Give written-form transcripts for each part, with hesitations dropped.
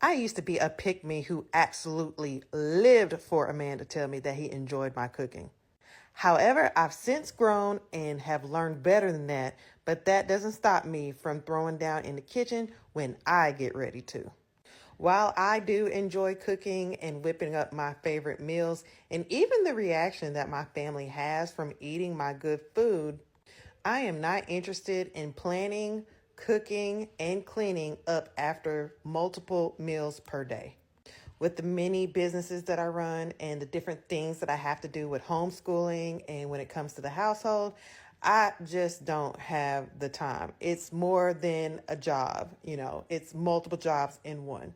I used to be a pick-me who absolutely lived for a man to tell me that he enjoyed my cooking. However, I've since grown and have learned better than that, but that doesn't stop me from throwing down in the kitchen when I get ready to. While I do enjoy cooking and whipping up my favorite meals, and even the reaction that my family has from eating my good food, I am not interested in planning, cooking, and cleaning up after multiple meals per day. With the many businesses that I run and the different things that I have to do with homeschooling and when it comes to the household, I just don't have the time. It's more than a job, it's multiple jobs in one.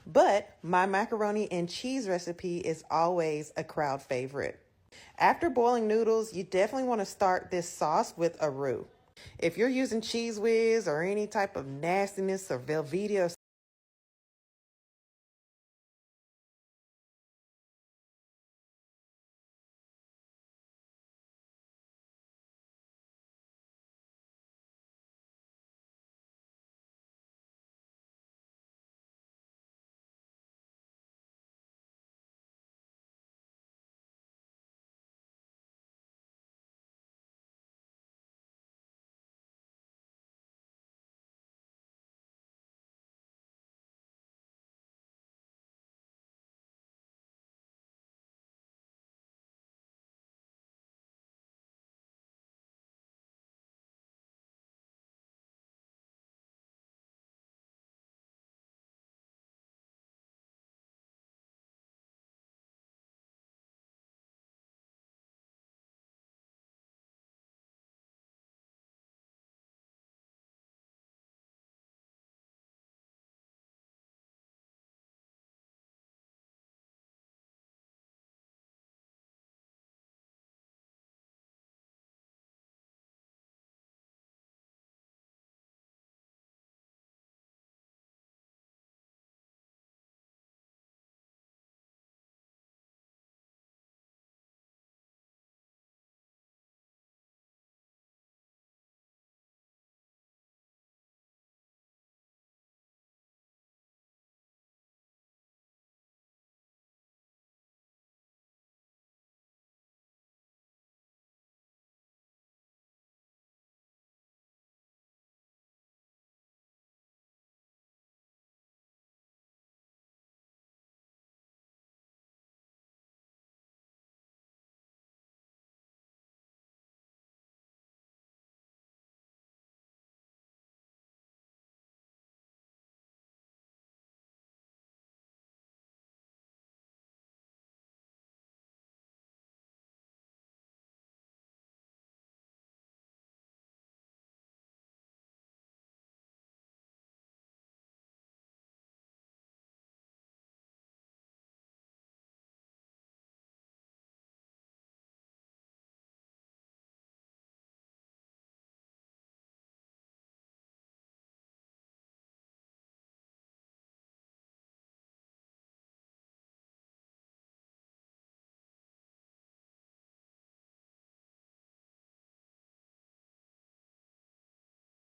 But my macaroni and cheese recipe is always a crowd favorite. After boiling noodles, you definitely want to start this sauce with a roux. If you're using Cheese Whiz or any type of nastiness or Velveeta or